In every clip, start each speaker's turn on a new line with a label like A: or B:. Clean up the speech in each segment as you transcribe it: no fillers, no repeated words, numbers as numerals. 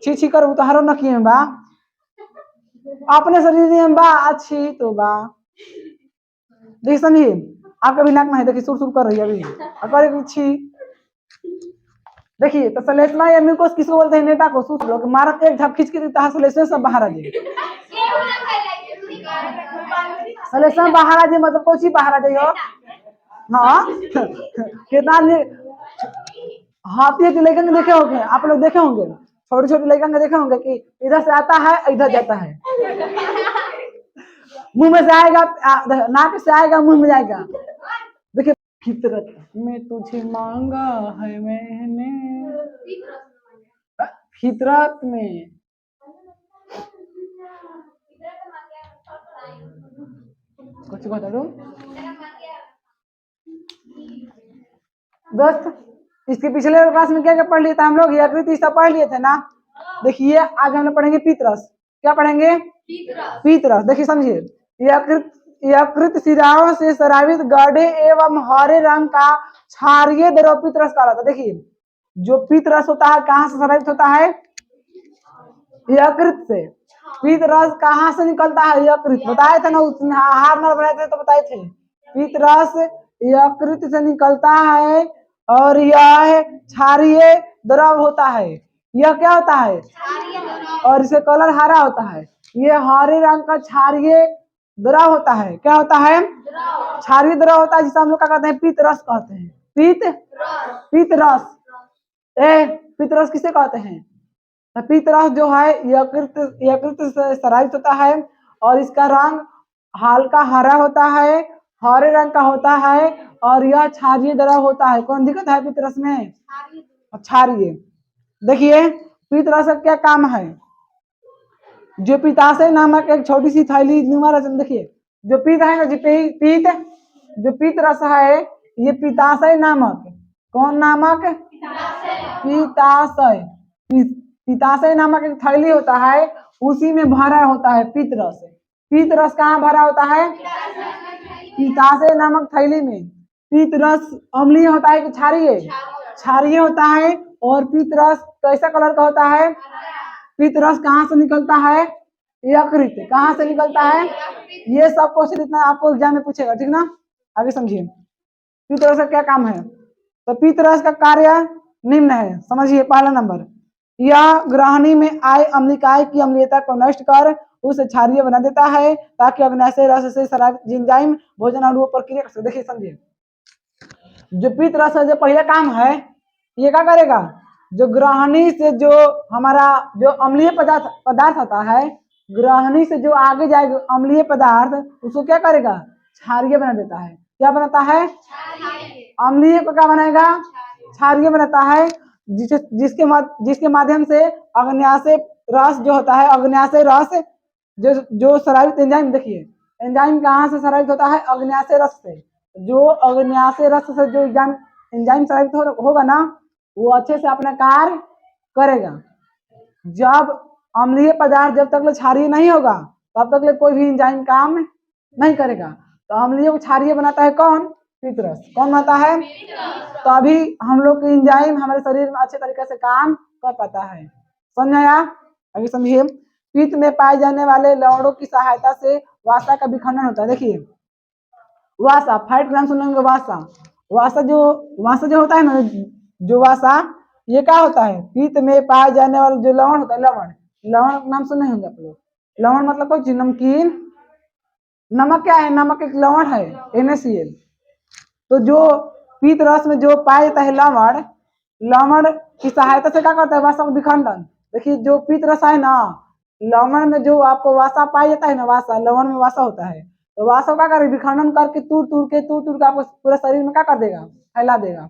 A: छी छी कर उतारो न किए बा अपने शरीर में बा अच्छी तो बा देखिए समझिए आपका भी नाक में है देखिए सुर सुर कर रही है अभी अगर छी देखिए तो सलेस्मा या म्यूकोस किसको बोलते हैं नेटा को सूत्र लोग मारत एक झप खींच के देता है सलेस्मा सब बाहर आ जाए सलेस्मा बाहर आ जाए मतलब कोची बाहर आ जाइयो हाँ कितना हाथी के लेकर देखे होंगे आप लोग देखे होंगे छोटे छोटे लड़का देखे होंगे कि इधर से आता है इधर जाता है मुंह में से आएगा नाक से आएगा मुंह में जाएगा देखिए फितरत में तुझे मांगा है मैंने फितरत में कुछ बता दो दोस्त इसके पिछले क्लास में क्या क्या पढ़ लिए थे हम लोग यकृत सब पढ़ लिए थे ना देखिए आज हम लोग पढ़ेंगे पीतरस क्या पढ़ेंगे पीतरस देखिए समझिए यकृत यकृत शिराओं से स्रावित गाढ़े एवं हरे रंग का क्षारीय द्रव पीतरस कहलाता है देखिए जो पीतरस होता है कहाँ से स्रावित होता है यकृत से पीतरस कहाँ से निकलता है यकृत बताए थे ना उसमें आहार न बनाए थे तो बताए थे पीतरस यकृत से निकलता है और यह क्षारीय द्रव होता है यह क्या होता है और इसे कलर हरा होता है ये हरे रंग का क्षारीय द्रव होता है क्या होता है क्षारीय द्रव होता है जिसे हम लोग क्या कहते हैं पीत रस कहते हैं पीत रस पीत रस किसे कहते हैं पीत रस जो है यकृत से स्रावित होता है और इसका रंग हल्का हरा होता है हरे रंग का होता है और यह क्षारीय द्रव होता है कौन दिक्कत है पीत रस में क्षारीय देखिए पीत रस का क्या काम है जो पित्ताशय नामक एक छोटी सी थैली रचना देखिए जो पीत है ना जो पीत जो पीत रस है ये पित्ताशय नामक कौन नामक पित्ताशय पित्ताशय नामक एक थैली होता है उसी में भरा होता है पीत रस कहाँ भरा होता है पित्ताशय नामक थैली में पीत रस अम्लीय होता है कि क्षारीय होता है और पीत रस कैसा कलर का होता है पीत रस कहाँ से निकलता है यकृत कहाँ से निकलता है ये सब क्वेश्चन इतना आपको एग्जाम में पूछेगा ठीक ना आगे समझिए पीत रस का क्या काम है तो पीत रस का कार्य निम्न है समझिए पहला नंबर यह ग्रहणी में आए अम्लिकाय की अम्लीयता को नष्ट कर उसे क्षारीय बना देता है ताकि अग्नाशय रस से स्रावित एंजाइम भोजन अणुओं पर क्रिया कर सके देखिए समझिए जो पीत रस है जो पहला काम है ये क्या करेगा जो ग्रहणी से जो हमारा जो अम्लीय पदार्थ होता है ग्रहणी से जो आगे जाएगा अम्लीय पदार्थ उसको क्या करेगा क्षारीय बना देता है क्या बनाता है अम्लीय को क्या बनाएगा क्षारीय बनाता है जिसके माध्यम से अग्न्याशय रस जो होता है अग्न्याशय रस जो स्रावित एंजाइम देखिए एंजाइम कहाँ से स्रावित होता है अग्न्याशय रस से जो अग्न्याशय रस से जो एंजाइम स्रावित होगा ना वो अच्छे से अपना कार्य करेगा जब अम्लीय पदार्थ जब तक क्षारीय नहीं होगा तब तक कोई भी एंजाइम काम नहीं करेगा तो अम्लीय को क्षारीय बनाता है कौन पीत रस कौन बनाता है तभी हम लोग की एंजाइम हमारे शरीर में अच्छे तरीके से काम कर पाता है समझ आया आगे समझिए पित्त में पाए जाने वाले लवणों की सहायता से वासा का विखंडन होता है देखिए वासा 5 ग्राम सुनेंगे वासा जो होता है ना जो वासा ये क्या होता है पित्त में पाए जाने वाले जो लवण होता है लवण नाम सुने होंगे आप लोग लवण मतलब कोई नमकीन नमक क्या है नमक एक लवण है NaCl तो जो पीत रस में जो पाया जाता है लवण की सहायता से क्या करता है वासा का विखंडन देखिए जो पीत रस है ना लवण में जो आपको वासा पाया जाता है ना वासा लवण में वासा होता है तो वासा क्या करे विखंडन करके तूर के आपको पूरे शरीर में क्या कर देगा फैला देगा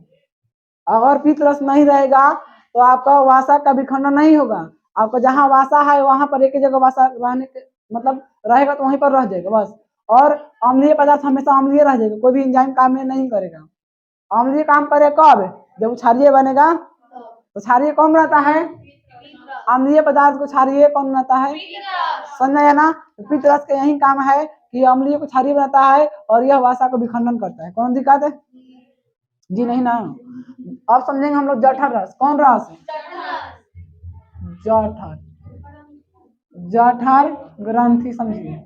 A: अगर पीत रस नहीं रहेगा तो आपका वासा का विखंडन नहीं होगा आपका जहाँ वासा है वहां पर एक जगह वासा रहने मतलब रहेगा तो वहीं पर रह जाएगा बस और अम्लीय पदार्थ हमेशा अम्लीय रह जाएगा कोई भी एंजाइम काम में नहीं करेगा अम्लीय काम करे कब जब क्षारीय बनेगा तो क्षारीय कौन रहता है अम्लीय पदार्थ को क्षारीय कौन बनाता है समझा ना पीत रस का यही काम है कि अम्लीय को क्षारीय बनाता है और यह वासा को विखंडन करता है कौन दिक्कत है जी नहीं ना अब समझेंगे हम लोग जठर रस कौन रस जठर, जठर ग्रंथि समझिए।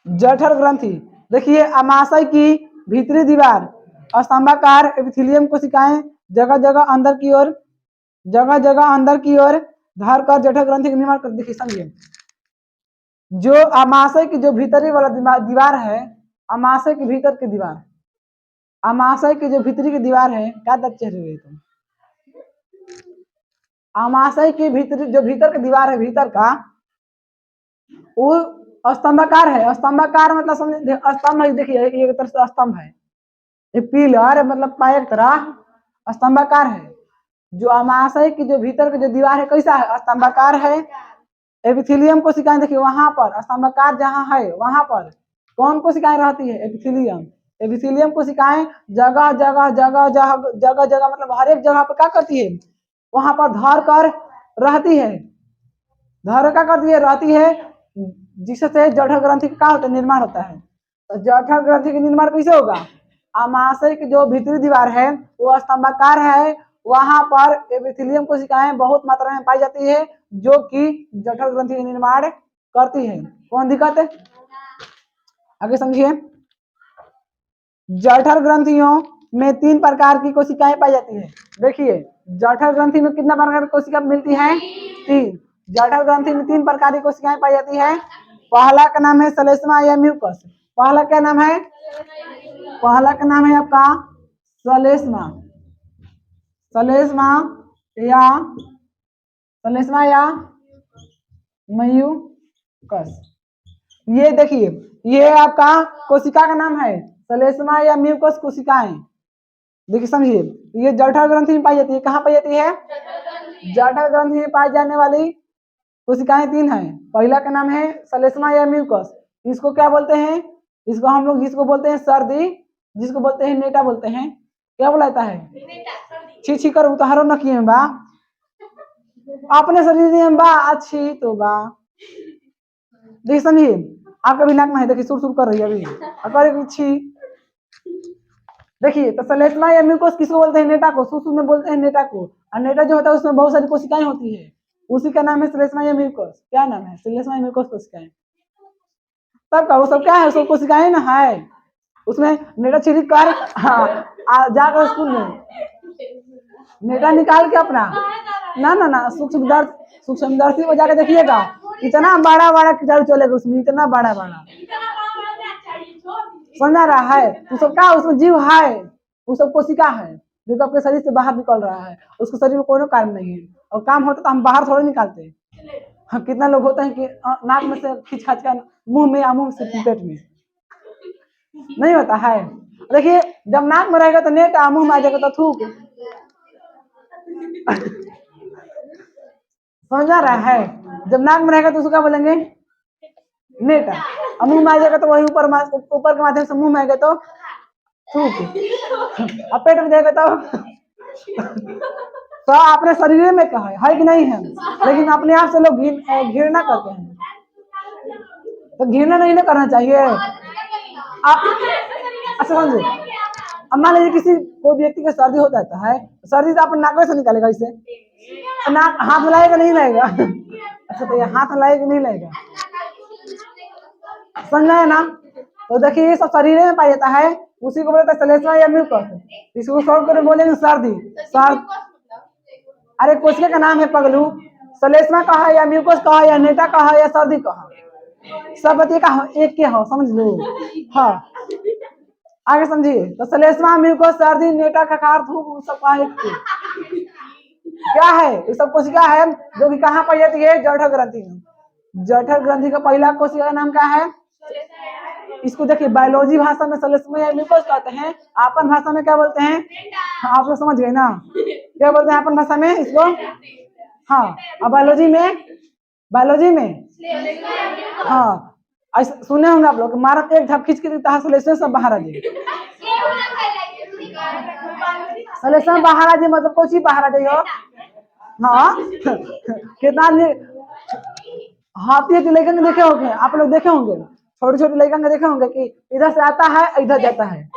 A: जठर ग्रंथि देखिए, अमाशय की भीतरी दीवार स्तंभाकार एपिथेलियम कोशिकाएं जगह जगह अंदर की ओर धर कर जठर ग्रंथि का निर्माण कर। देखिए समझिए, जो अमाशय की जो भीतरी वाला दीवार है, अमाशय के भीतर की दीवार, अमाशय की जो भीतरी की दीवार है, क्या बच्चे रहे तुम, अमाशय की भीतरी जो भीतर की दीवार है, भीतर का वो स्तंभाकार है। स्तंभाकार मतलब समझे, स्तंभ है, देखिए एक तरह से स्तंभ है, एक पिलर मतलब पाए एक तरह स्तंभाकार है। जो अमाशय की जो भीतर की जो दीवार है कैसा है, स्तंभाकार है। एपिथेलियम कोशिकाएं देखिए वहां पर स्तंभाकार जहां है वहां पर कौन कोशिकाएं रहती है, एपिथेलियम। एपिथेलियम कोशिकाएं जगह जगह जगह जगह जगह जगह मतलब हर एक जगह पर क्या करती है, वहां पर धर कर रहती है, धर क्या करती है, रहती है, जिससे जठर ग्रंथि का होता है, निर्माण होता है। तो जठर ग्रंथि का निर्माण कैसे होगा, अमाशय की जो भीतरी दीवार है वो स्तंभाकार है, वहां पर एपिथेलियम कोशिकाएं बहुत मात्रा में पाई जाती है, जो कि जठर ग्रंथि का निर्माण करती है। कौन दिक्कत है, आगे समझिए। जठर ग्रंथियों में 3 प्रकार की कोशिकाएं पाई जाती है। देखिए जठर ग्रंथि में कितना प्रकार की कोशिका मिलती है, 3। जठर ग्रंथि में 3 प्रकार की कोशिकाएं पाई जाती है। पहला का नाम है सलेस्मा या म्यूकस। पहला क्या नाम है, पहला का नाम है आपका सलेस्मा, सलेस्मा या म्यूकस। ये देखिए, ये आपका कोशिका का नाम है सलेस्मा या म्यूकस कोशिकाएं। देखिए समझिए, ये जठर ग्रंथि में पाई जाती है। कहाँ पाई जाती है, जठर ग्रंथि में पाई जाने वाली कोशिकाएं 3 हैं। पहला का नाम है सलेस्मा या म्यूकस। इसको क्या बोलते हैं, इसको हम लोग जिसको बोलते हैं सर्दी, जिसको बोलते हैं नेटा बोलते हैं। क्या बुलाता है, छी छी कर उतारो न किए बा, अपने शरीर में बा अच्छी तो बा। देखिए समझिए, आपका भी नाक में है, देखिए सुर सुर कर रही है अभी, अगर छी। देखिए तो सलेस्मा या म्यूकस किसको बोलते हैं, नेटा को, सुसु में बोलते हैं नेटा को। और नेटा जो होता है उसमें बहुत सारी कोशिकाएं होती है, उसी का नाम है सलेस्मा या म्यूकस। क्या नाम है, सलेस्मा या म्यूकस कोशिकाएं। तब का वो सब क्या है, सब कोशिकाएं ना है, उसमें नेटा छिड़क कर, हाँ जाकर स्कूल में नेटा निकाल के अपना ना सूक्ष्मदर्शी को जाके देखिएगा, इतना बड़ा बड़ा कीटाणु चलेगा उसमें, इतना बड़ा बड़ा, समझा रहा है। वो सब क्या, उसमें जीव है, वो सब कोशिका है जो कि अपने शरीर से बाहर निकल रहा है, उसके शरीर में कोई काम नहीं है। और काम होता तो हम बाहर थोड़े निकालते हैं। हाँ, कितना लोग होते हैं कि नाक में से खींच खाच कर मुंह में या मुंह से पेट में, नहीं होता है। देखिए जब नाक में रहेगा तो नेट, मुंह में आ जाएगा तो थूक, समझा रहा है। जब नाक में रहेगा तो उसको क्या बोलेंगे, नेटा, और मुंह में आ जाएगा तो वही ऊपर के माध्यम से मुंह में आएगा तो थूक, और पेट में जाएगा तो अपने शरीर में कहा है कि नहीं है। लेकिन अपने आप से लोग घृणा करते हैं, तो घृणा नहीं ना करना चाहिए। आप अच्छा समझे, अब मान लीजिए किसी कोई व्यक्ति का सर्दी हो जाता है, सर्दी तो अपन नाक से निकालेगा, इसे नाक हाथ में लाएगा नहीं लाएगा, अच्छा तो ये हाथ में लाएगा नहीं लाएगा, समझा है ना। तो देखिए ये सब शरीर में पाया जाता है, उसी को बोलते हैं सलेस्मा या म्यूकस। इसको शॉर्ट कर बोलेंगे सर्दी। अरे कोशिका का नाम है पगलू, सलेस्मा कहा या म्यूकस कहा या नेटा कहा या सर्दी कहा, सब बतिए का एक के हो, समझ लो। हाँ आगे समझिए, तो सलेस्मा म्यूकस सर्दी नेटा खखार थूक सब का एक क्या है, ये सब कोशिका है जो कि कहाँ पाई जाती है, जठर ग्रंथि में। जठर ग्रंथि का पहला कोशिका का नाम क्या है, इसको देखिए बायोलॉजी भाषा में सलेस्मा या म्यूकस कहते हैं, आपन भाषा में क्या बोलते हैं, आप लोग समझ गए ना, क्या बोलते हैं आपन भाषा में इसको। हाँ और बायोलॉजी में हाँ सुने होंगे आप लोग, मारत एक झप खींच के देता है सलेस्मा सब बाहर आ जाए, सलेस्मा बाहर आ जाए मतलब कुछ ही बाहर आ जाइए। हाँ कितना हाथी लड़कन देखे होंगे आप लोग, देखे होंगे छोटे छोटे लड़कन देखे होंगे कि इधर से आता है इधर जाता है,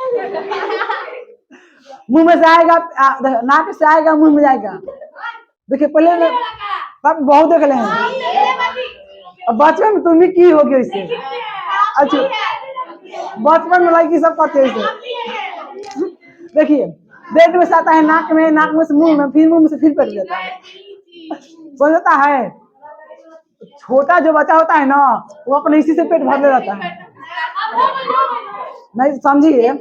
A: मुंह में से आएगा, नाक से आएगा मुंह में जाएगा। देखिए पहले सब बहुत देख ले हैं। अब बचपन में तुम्हें की होगी इससे? अच्छा बचपन में लड़की सब करते हैं इसे। देखिए पेट में से आता है नाक में से मुंह में, फिर मुंह में से फिर पेट जाता है। समझता है? छोटा जो बच्चा होता है ना वो अपने इसी से पेट भर ले जाता है। नहीं समझिए,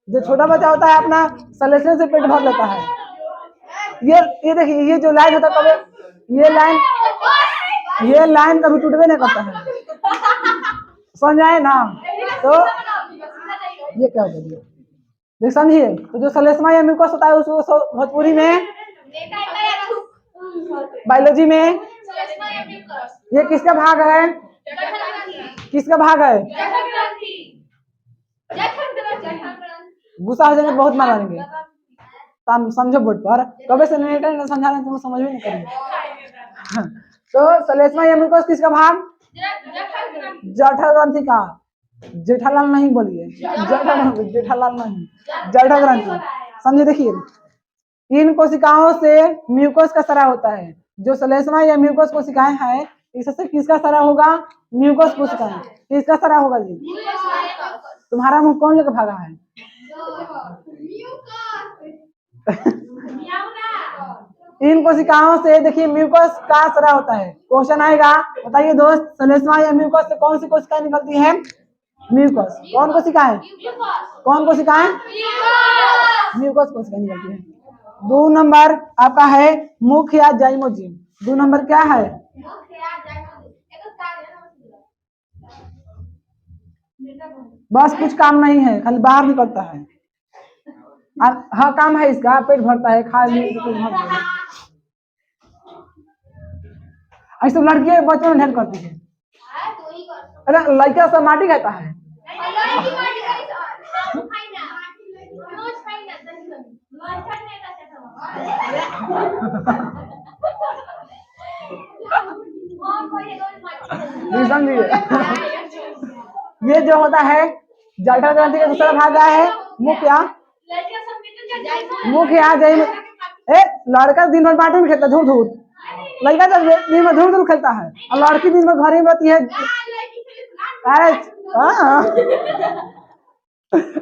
A: जो छोटा बच्चा होता है अपना सलेशन से पेट भर लेता है। ये देखिए ये जो लाइन होता है कभी ये लाइन कभी टूटवे नहीं करता है। समझ आए ना? तो ये क्या होता है देख समझिए। तो जो सलेस्मा या म्यूकस होता है उसको भोजपुरी में बायोलॉजी में ये किसका भाग है? किसका भाग है? गुस्सा हो जाएंगे बहुत मारेंगे। समझो बोर्ड पर कभी से नहीं समझा रहे तुम समझ भी नहीं करेंगे। तो सलेस्मा या म्यूकस किसका भाग? जठर ग्रंथि का। जेठालाल नहीं बोलिए, जेठालाल नहीं, जठर ग्रंथि। समझे? देखिए इन कोशिकाओं से म्यूकस का सरा होता है। जो सलेस्मा या म्यूकस कोशिकाएं हैं इससे किसका सरा होगा? म्यूकस कोशिकाएं। किसका सरा होगा जी? तुम्हारा मुंह कौन लेकर भागा है? इन कोशिकाओं से देखिए म्यूकस का सरा होता है। क्वेश्चन आएगा, बताइए दोस्त, सलेस्मा या म्यूकस से कौन सी कोशिकाएं निकलती है? म्यूकस। कौन कोशिकाएं? कौन कोशिकाएं? म्यूकस कोशिकाएं निकलती है। 2 नंबर आपका है मुख या जाइमोजिम। 2 नंबर क्या है? बस कुछ काम नहीं है, खाली बाहर निकलता है। हाँ काम है इसका, पेट भरता है, खा लिए तो पेट भरता है। ऐसे लड़कियां बचपन में ढेर करती है। अरे लड़का सब माटी खाता है। समझिए ये जो होता है जठर ग्रंथि का दूसरा भाग है मुखिया। मुखिया जय लड़का दिन भर माटी में खेलता धूर धूर, लड़का जब दिन में धूर धूर खेलता है और लड़की दिन में घर में रहती है।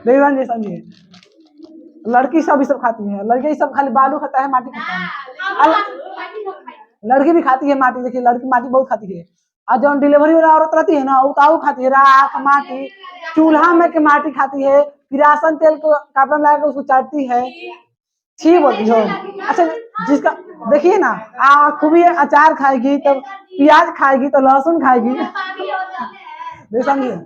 A: नहीं समझिए, लड़की सब खाती है, लड़की सब खाली बालू खाता है, माटी खाता है। लड़की भी खाती है माटी। देखिए लड़की माटी बहुत खाती है। और जो डिलीवरी वाला औरत रहती है ना वो खाती है राख माटी, चूल्हा में के माटी खाती है, किरासन तेल को कपड़ा में लगा उसको चाटती है। छी बोलती हो। अच्छा जिसका देखिए ना खूब अचार खाएगी तो प्याज खाएगी तो लहसुन खाएगी। समझिए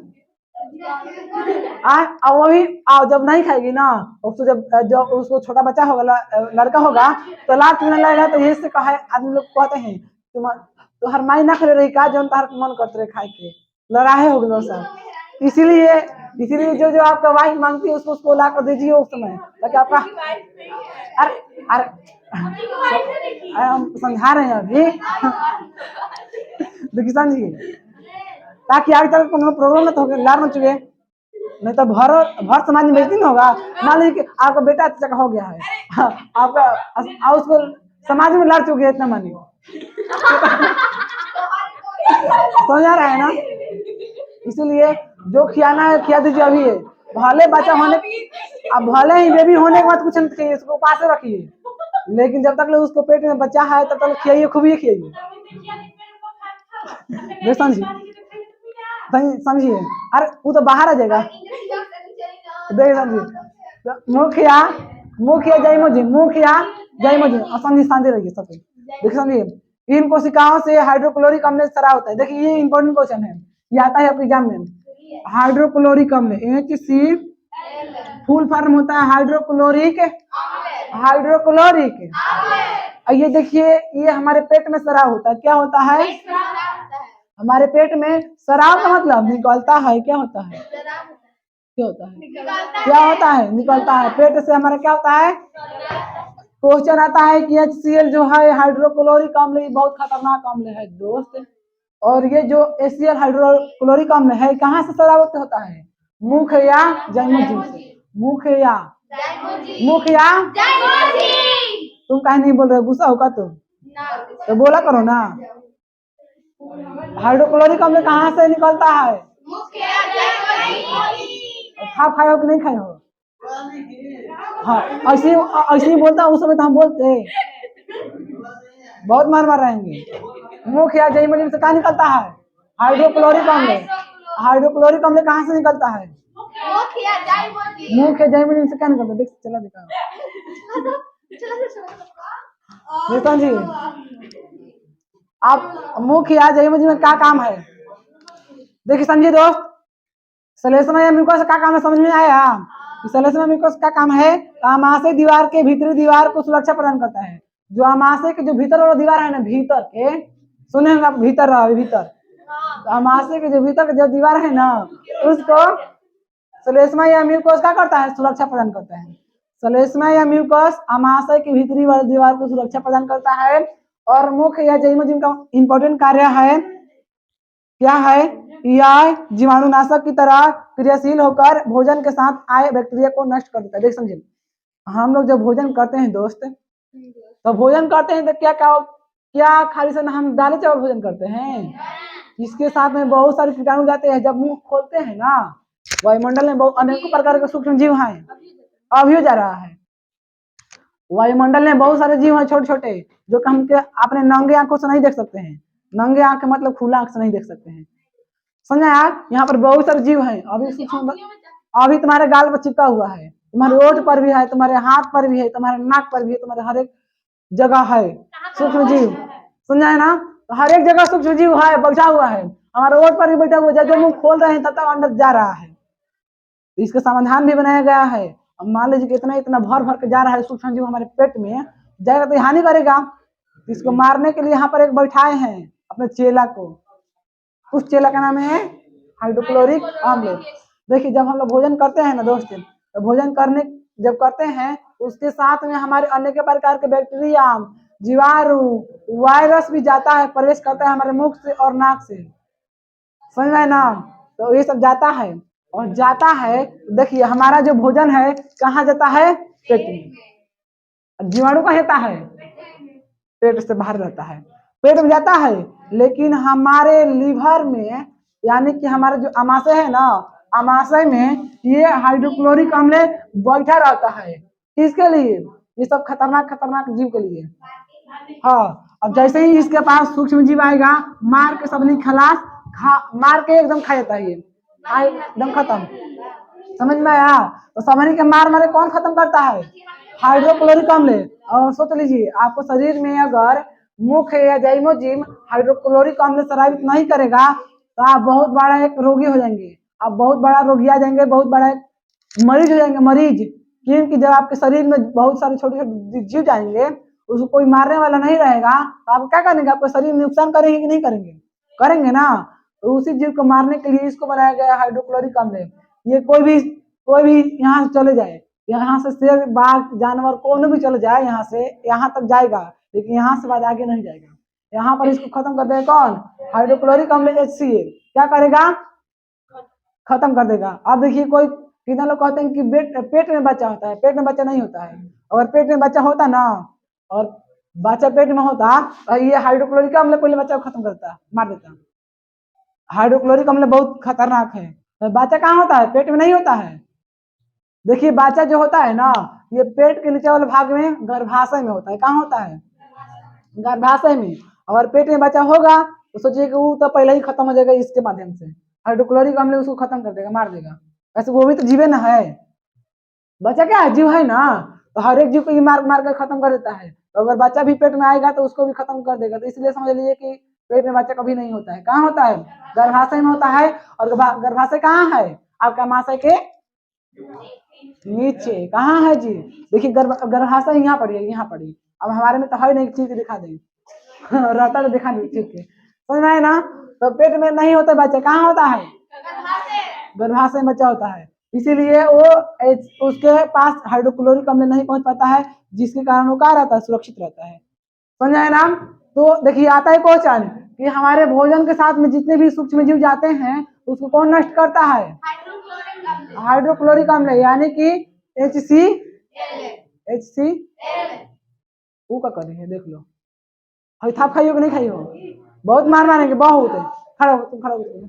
A: और वही जब नहीं खाएगी ना उसको जब उसको छोटा बच्चा होगा लड़का होगा तो लात पीने लगेगा। तो ये से कहे आदमी लोग कहते हैं तुम तो हर माई ना खड़े रही का जो तार मन करते रहे खाए के लड़ाई हो गए सब। इसीलिए जो आपका वाइफ मांगती है उसको ला कर दीजिए उस समय ताकि आपका अरे हम समझा रहे हैं अभी। देखिए समझिए ताकि आगे चल प्रॉब्लम तो लार न चुके, नहीं तो भर समाज में बेइज्जती ना होगा। मान लीजिए कि आपका बेटा अच्छा हो गया है आपका उसको समाज में लड़ चुके इतना मानिए। समझा रहा है ना? इसीलिए जो खियाना है खिया दीजिए अभी है। भले बच्चा होने अब भले ही बेबी होने के बाद कुछ नहीं खाइए, उसको पास रखिए, लेकिन जब तक उसको पेट में बच्चा है तब तक खियाइए, खूब ही खियाइए। समझिए अरे वो तो बाहर आ जाएगा। देख समझिए मुखिया जयमोजी शांति शांति रहिए सब। देखिए समझिए इन कोशिकाओं से हाइड्रोक्लोरिक अम्ल सरा होता है। देखिए ये इंपॉर्टेंट क्वेश्चन है, ये आता है आपके एग्जाम में। हाइड्रोक्लोरिक अम्ल HC फुल फॉर्म होता है हाइड्रोक्लोरिक। ये देखिए ये हमारे पेट में सराव होता है। क्या होता है? हमारे पेट में सराव का मतलब निकलता है। क्या होता है? क्या होता है? निकलता है। पेट से हमारा क्या होता है? क्वेश्चन आता है कि HCl जो है हाइड्रोक्लोरिक अम्ल ये बहुत खतरनाक अम्ल है दोस्त। और ये जो HCl हाइड्रोक्लोरिक अम्ल है कहाँ से सराव होता है? मुख या जयमोजिम से। मुख या मुखिया तुम काहे नहीं बोल रहे हो? गुस्सा होगा तुम तो बोला करो ना। हाइड्रोक्लोरिक अम्ल कहाँ से निकलता है? खाए हो कि नहीं खाए हो? हाँ ऐसे ऐसे ही बोलता उस समय तो हम बोलते बहुत मार रहेंगे। मुखिया जय मजीम से कहाँ निकलता है? हाइड्रोक्लोरिक अम्ल। हाइड्रोक्लोरिक अम्ल कहाँ से निकलता है? मुखिया जय मजीम से क्या निकलता है? देख चला दिखा नितन जी आप मुखिया जय मजीम में क्या काम है? देखिए समझिए दोस्त, सलेस्मा या म्यूकस का काम है, समझ में आया? सलेस्मा म्यूकस का काम है आमाशय दीवार के भीतरी दीवार को सुरक्षा प्रदान करता है। जो आमाशय के जो भीतर वाला दीवार है ना, भीतर के सुने होंगे आप, भीतर रहा भीतर तो आमाशय के जो भीतर के जो दीवार है ना, उसको सलेस्मा या म्यूकस क्या करता है? सुरक्षा प्रदान करता है। सलेस्मा या म्यूकस आमाशय की भीतरी वाली दीवार को सुरक्षा प्रदान करता है। और मुख्य या जैमोजिम का इंपॉर्टेंट कार्य है क्या है? यह जीवाणुनाशक की तरह क्रियाशील होकर भोजन के साथ आए बैक्टीरिया को नष्ट कर देता है। देख समझिए, हम लोग जब भोजन करते हैं दोस्त, तो भोजन करते हैं तो क्या क्या क्या खाली से हम दाल चावल भोजन करते हैं? इसके साथ में बहुत सारे कीटाणु जाते हैं। जब मुंह खोलते हैं ना, वायुमंडल में बहुत अनेकों प्रकार के सूक्ष्म जीव हैं। अभी जा रहा है वायुमंडल में बहुत सारे जीव हैं छोटे छोटे, जो कि हम अपने नंगे आंखों से नहीं देख सकते हैं। नंगे आंख मतलब खुला आंख से नहीं देख सकते हैं, समझा यार? यहाँ पर बहुत सारे जीव हैं। अभी तुम्हारे गाल पर चिपका हुआ है, तुम्हारे ओठ पर भी है, तुम्हारे हाथ पर भी है, तुम्हारे नाक पर भी है, तुम्हारे हर एक जगह है सूक्ष्म जीव, समझा है ना? तो हर एक जगह सूक्ष्म जीव है, बैठा हुआ है। हमारे ओठ पर भी बैठा हुआ है, जब मुंह खोल रहे हैं तब तक अंदर जा रहा है। तो इसका समाधान भी बनाया गया है। अब मान लीजिए कि इतना इतना भर भर के जा रहा है सूक्ष्म जीव हमारे पेट में, जाएगा तो हानि करेगा। इसको मारने के लिए यहाँ पर एक बैठाए हैं अपने चेला को। उस चेला का नाम है हाइड्रोक्लोरिक अम्ल। देखिए जब हम लोग भोजन करते हैं ना दोस्त, तो भोजन करने जब करते हैं उसके साथ में हमारे अनेक प्रकार के बैक्टीरिया, जीवाणु, वायरस भी जाता है, प्रवेश करता है हमारे मुख से और नाक से, समझ में ना? तो ये सब जाता है और जाता है। देखिए हमारा जो भोजन है कहाँ जाता है? पेट में। जीवाणु कहाँ जाता है? पेट से बाहर रहता है, पेट में जाता है। लेकिन हमारे लीवर में, यानी कि हमारे जो आमाशय है ना, आमाशय में ये हाइड्रोक्लोरिक अम्ल बैठा रहता है। किसके लिए? ये सब खतरनाक खतरनाक जीव के लिए। हाँ, अब जैसे ही इसके पास सूक्ष्म जीव आएगा, मार के सबनी खलास मार के एकदम खा जाता है, ये एकदम खत्म, समझ में आया? तो सबनी के मार मारे कौन खत्म करता है? हाइड्रोक्लोरिक अम्ल। और सोच लीजिए आपको शरीर में अगर मुख्य या जैमोजिम हाइड्रोक्लोरिक अम्ल स्रावित नहीं करेगा तो आप बहुत बड़ा एक रोगी हो जाएंगे, आप बहुत बड़ा रोगी आ जाएंगे, बहुत बड़ा एक मरीज हो जाएंगे, मरीज। क्योंकि जब आपके शरीर में बहुत सारे छोटे छोटे जीव जाएंगे, उसको कोई मारने वाला नहीं रहेगा, तो आप क्या करेंगे? आपको शरीर में नुकसान करेंगे कि नहीं करेंगे? करेंगे ना। तो उसी जीव को मारने के लिए इसको बनाया गया हाइड्रोक्लोरिक अम्ल। ये कोई भी यहाँ से चले जाए, यहाँ से शेर बाघ जानवर कौन भी चले जाए, यहाँ से यहाँ तक जाएगा, लेकिन यहाँ से बाद आगे नहीं जाएगा। यहाँ पर इसको खत्म कर देगा कौन? हाइड्रोक्लोरिक अम्ल HCl क्या करेगा? खत्म कर देगा। अब देखिए कोई कितना लोग कहते हैं कि पेट में बच्चा होता है, पेट में बच्चा नहीं होता है। अगर पेट में बच्चा होता ना, और बच्चा पेट में होता, तो ये हाइड्रोक्लोरिक अम्ल पहले बच्चा को खत्म करता, मार देता। हाइड्रोक्लोरिक अम्ल बहुत खतरनाक है। तो बच्चा कहाँ होता है? पेट में नहीं होता है। देखिए बच्चा जो होता है ना, ये पेट के नीचे वाले भाग में गर्भाशय में होता है। कहाँ होता है? गर्भाशय में। और पेट में बच्चा होगा तो सोचिए कि वो तो पहले ही खत्म हो जाएगा इसके माध्यम से। हाइड्रोक्लोरिक अम्ल उसको खत्म कर देगा, मार देगा। वैसे वो भी तो जीवे ना है, बच्चा क्या है? जीव है ना। तो हर एक जीव को ये मार मार कर खत्म कर देता है। तो अगर बच्चा भी पेट में आएगा तो उसको भी खत्म कर देगा। तो इसलिए समझ लीजिए कि पेट में बच्चा कभी नहीं होता है। कहाँ होता है? गर्भाशय में होता है। और गर्भाशय कहाँ है? आपका आमाशय के नीचे। कहाँ है जी? देखिए गर्भाशय यहाँ पड़ी है, यहाँ पड़ी। अब हमारे में तो है नहीं, चीज दिखा दे रहता तो दिखा दे, ठीक है, समझ में आए ना? तो पेट में नहीं होता बच्चा, कहाँ होता है? गर्भाशय में बच्चा होता है। इसीलिए वो उसके पास हाइड्रोक्लोरिक अम्ल नहीं पहुंच पाता है, जिसके कारण वो क्या रहता है? सुरक्षित रहता है, समझ आए ना? तो देखिए आता है क्वेश्चन कि हमारे भोजन के साथ में जितने भी सूक्ष्म जीव जाते हैं उसको कौन नष्ट करता है? हाइड्रोक्लोरिक अम्ल। यानी कि HCl वो का करे है, देख लो। अभी थाप खाइयो कि नहीं खाइयो? बहुत मार मारेंगे, बहुत है। खड़ा हो, तुम खड़ा हो।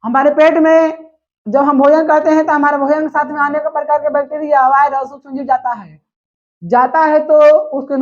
A: हमारे पेट में जब हम भोजन करते हैं तो हमारे भोजन के साथ में अनेक प्रकार के बैक्टीरिया, वायरस, सूक्ष्मजीव जाता है तो उसके